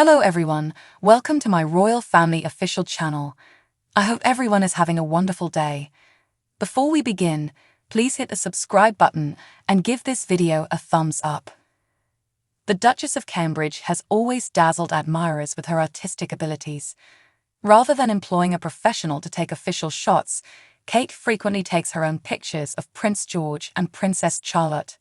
Hello everyone, welcome to my Royal Family official channel. I hope everyone is having a wonderful day. Before we begin, please hit the subscribe button and give this video a thumbs up. The Duchess of Cambridge has always dazzled admirers with her artistic abilities. Rather than employing a professional to take official shots, Kate frequently takes her own pictures of Prince George and Princess Charlotte.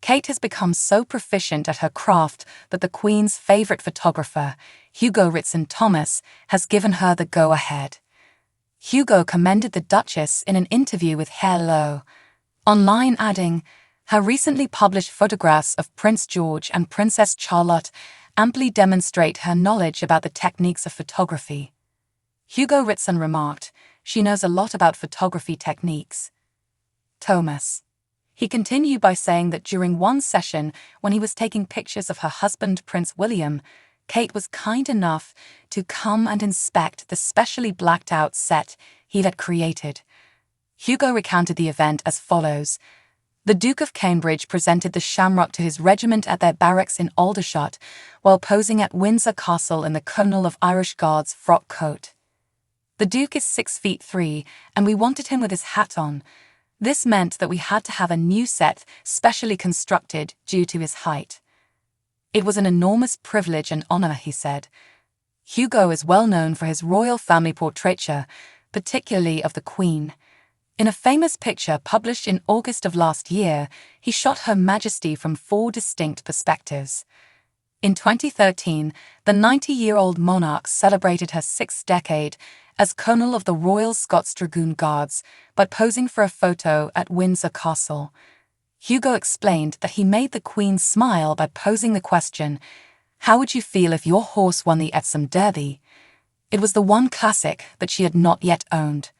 Kate has become so proficient at her craft that the Queen's favorite photographer, Hugo Ritson-Thomas, has given her the go-ahead. Hugo commended the Duchess in an interview with Hello Online, adding, "Her recently published photographs of Prince George and Princess Charlotte amply demonstrate her knowledge about the techniques of photography." Hugo Ritson remarked, "She knows a lot about photography techniques." Thomas. He continued by saying that during one session, when he was taking pictures of her husband Prince William, Kate was kind enough to come and inspect the specially blacked-out set he had created. Hugo recounted the event as follows. The Duke of Cambridge presented the shamrock to his regiment at their barracks in Aldershot while posing at Windsor Castle in the Colonel of Irish Guards frock coat. The Duke is 6'3", and we wanted him with his hat on. This meant that we had to have a new set specially constructed due to his height. It was an enormous privilege and honor, he said. Hugo is well known for his royal family portraiture, particularly of the Queen. In a famous picture published in August of last year, he shot Her Majesty from 4 distinct perspectives. In 2013, the 90-year-old monarch celebrated her 6th decade as Colonel of the Royal Scots Dragoon Guards by posing for a photo at Windsor Castle. Hugo explained that he made the Queen smile by posing the question, "How would you feel if your horse won the Epsom Derby?" It was the one classic that she had not yet owned.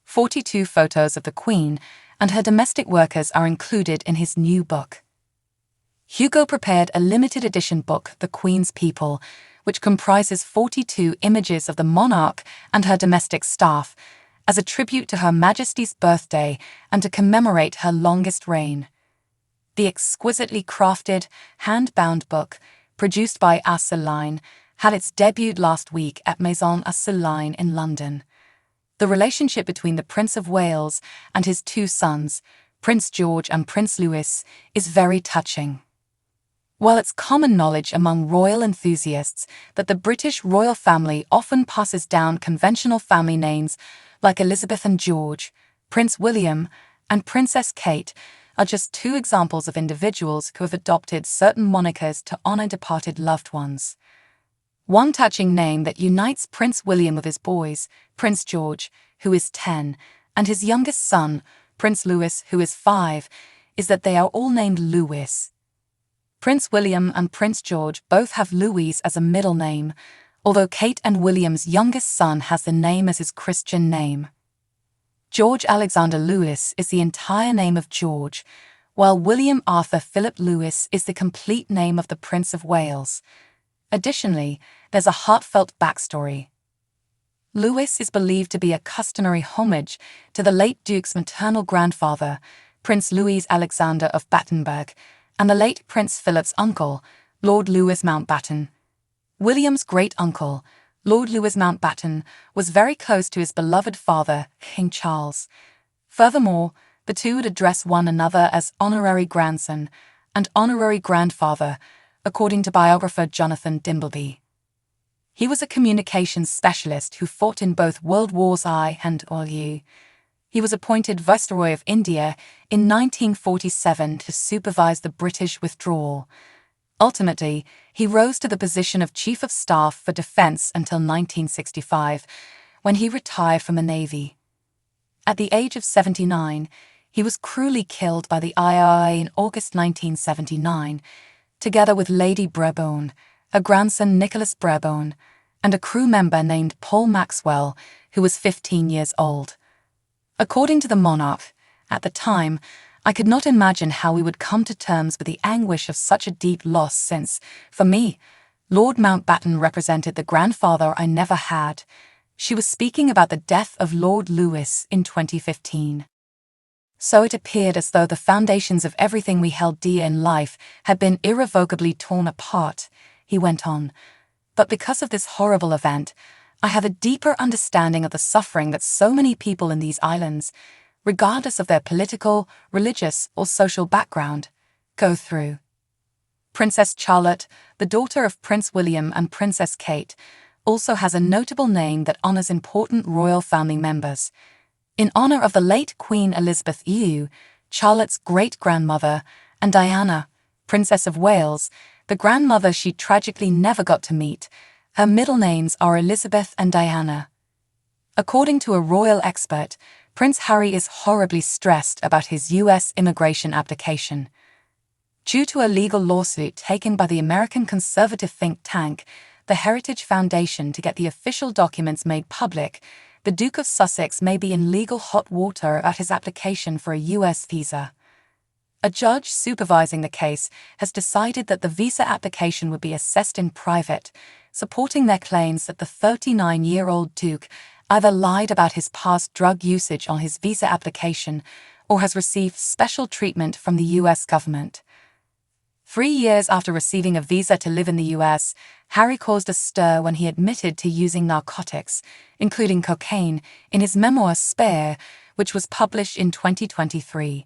42 photos of the Queen and her domestic workers are included in his new book. Hugo prepared a limited edition book, The Queen's People, which comprises 42 images of the monarch and her domestic staff, as a tribute to Her Majesty's birthday and to commemorate her longest reign. The exquisitely crafted, hand-bound book, produced by Assouline, had its debut last week at Maison Assouline in London. The relationship between the Prince of Wales and his 2 sons, Prince George and Prince Louis, is very touching. While it's common knowledge among royal enthusiasts that the British royal family often passes down conventional family names like Elizabeth and George, Prince William, and Princess Kate are just 2 examples of individuals who have adopted certain monikers to honor departed loved ones. One touching name that unites Prince William with his boys, Prince George, who is 10, and his youngest son, Prince Louis, who is 5, is that they are all named Louis. Prince William and Prince George both have Louis as a middle name, although Kate and William's youngest son has the name as his Christian name. George Alexander Louis is the entire name of George, while William Arthur Philip Louis is the complete name of the Prince of Wales. Additionally, there's a heartfelt backstory. Louis is believed to be a customary homage to the late Duke's maternal grandfather, Prince Louis Alexander of Battenberg, and the late Prince Philip's uncle, Lord Louis Mountbatten. William's great-uncle, Lord Louis Mountbatten, was very close to his beloved father, King Charles. Furthermore, the two would address one another as honorary grandson and honorary grandfather, according to biographer Jonathan Dimbleby. He was a communications specialist who fought in both World Wars I and II. He was appointed Viceroy of India in 1947 to supervise the British withdrawal. Ultimately, he rose to the position of Chief of Staff for Defense until 1965, when he retired from the Navy. At the age of 79, he was cruelly killed by the IRA in August 1979, together with Lady Brabourne, a grandson Nicholas Brabourne, and a crew member named Paul Maxwell, who was 15 years old. According to the monarch, at the time, I could not imagine how we would come to terms with the anguish of such a deep loss since, for me, Lord Mountbatten represented the grandfather I never had. She was speaking about the death of Lord Louis in 2015. So it appeared as though the foundations of everything we held dear in life had been irrevocably torn apart, he went on. But because of this horrible event, I have a deeper understanding of the suffering that so many people in these islands, regardless of their political, religious, or social background, go through. Princess Charlotte, the daughter of Prince William and Princess Kate, also has a notable name that honors important royal family members. In honor of the late Queen Elizabeth II, Charlotte's great-grandmother, and Diana, Princess of Wales, the grandmother she tragically never got to meet, her middle names are Elizabeth and Diana. According to a royal expert, Prince Harry is horribly stressed about his U.S. immigration application. Due to a legal lawsuit taken by the American conservative think tank, the Heritage Foundation, to get the official documents made public, the Duke of Sussex may be in legal hot water about his application for a U.S. visa. A judge supervising the case has decided that the visa application would be assessed in private, supporting their claims that the 39-year-old Duke either lied about his past drug usage on his visa application or has received special treatment from the U.S. government. 3 years after receiving a visa to live in the U.S., Harry caused a stir when he admitted to using narcotics, including cocaine, in his memoir Spare, which was published in 2023.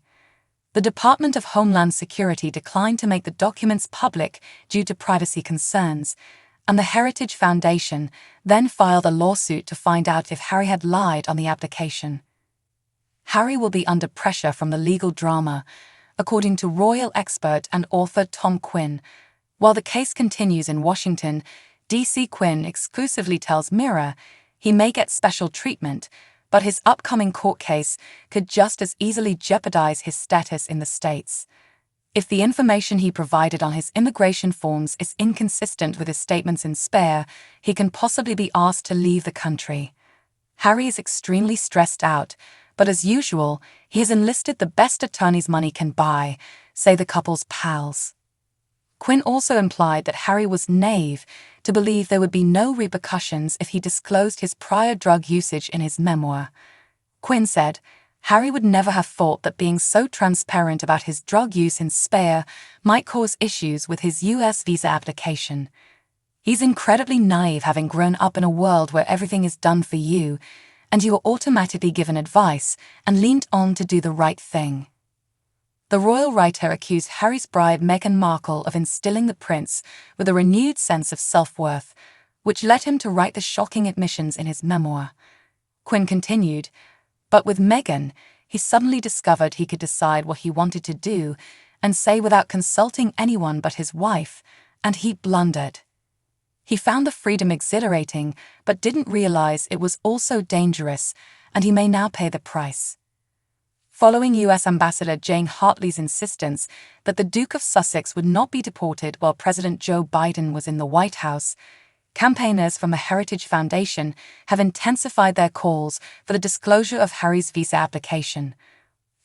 The Department of Homeland Security declined to make the documents public due to privacy concerns, and the Heritage Foundation then filed a lawsuit to find out if Harry had lied on the application. Harry will be under pressure from the legal drama, according to royal expert and author Tom Quinn. While the case continues in Washington, D.C. Quinn exclusively tells Mirror he may get special treatment, but his upcoming court case could just as easily jeopardize his status in the States. If the information he provided on his immigration forms is inconsistent with his statements in Spare, he can possibly be asked to leave the country. Harry is extremely stressed out, but as usual, he has enlisted the best attorneys money can buy, say the couple's pals. Quinn also implied that Harry was naive to believe there would be no repercussions if he disclosed his prior drug usage in his memoir. Quinn said, Harry would never have thought that being so transparent about his drug use in Spare might cause issues with his U.S. visa application. He's incredibly naive, having grown up in a world where everything is done for you, and you are automatically given advice and leaned on to do the right thing. The royal writer accused Harry's bride Meghan Markle of instilling the prince with a renewed sense of self-worth, which led him to write the shocking admissions in his memoir. Quinn continued, but with Meghan, he suddenly discovered he could decide what he wanted to do and say without consulting anyone but his wife, and he blundered. He found the freedom exhilarating, but didn't realize it was also dangerous, and he may now pay the price. Following U.S. Ambassador Jane Hartley's insistence that the Duke of Sussex would not be deported while President Joe Biden was in the White House, campaigners from the Heritage Foundation have intensified their calls for the disclosure of Harry's visa application.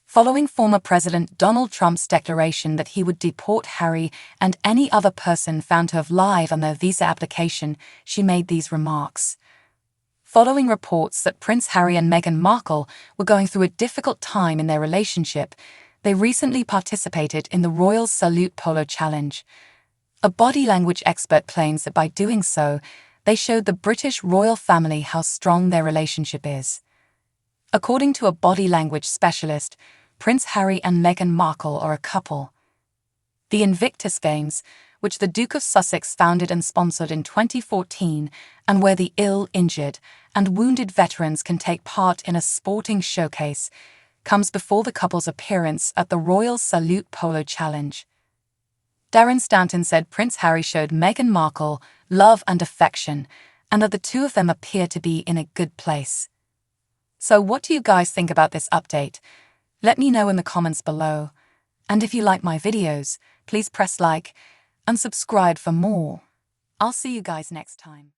Following former President Donald Trump's declaration that he would deport Harry and any other person found to have lied on their visa application, she made these remarks. Following reports that Prince Harry and Meghan Markle were going through a difficult time in their relationship, they recently participated in the Royal Salute Polo Challenge. A body language expert claims that by doing so, they showed the British royal family how strong their relationship is. According to a body language specialist, Prince Harry and Meghan Markle are a couple. The Invictus Games, which the Duke of Sussex founded and sponsored in 2014, and where the ill, injured, and wounded veterans can take part in a sporting showcase, comes before the couple's appearance at the Royal Salute Polo Challenge. Darren Stanton said Prince Harry showed Meghan Markle love and affection, and that the two of them appear to be in a good place. So what do you guys think about this update? Let me know in the comments below. And if you like my videos, please press like and subscribe for more. I'll see you guys next time.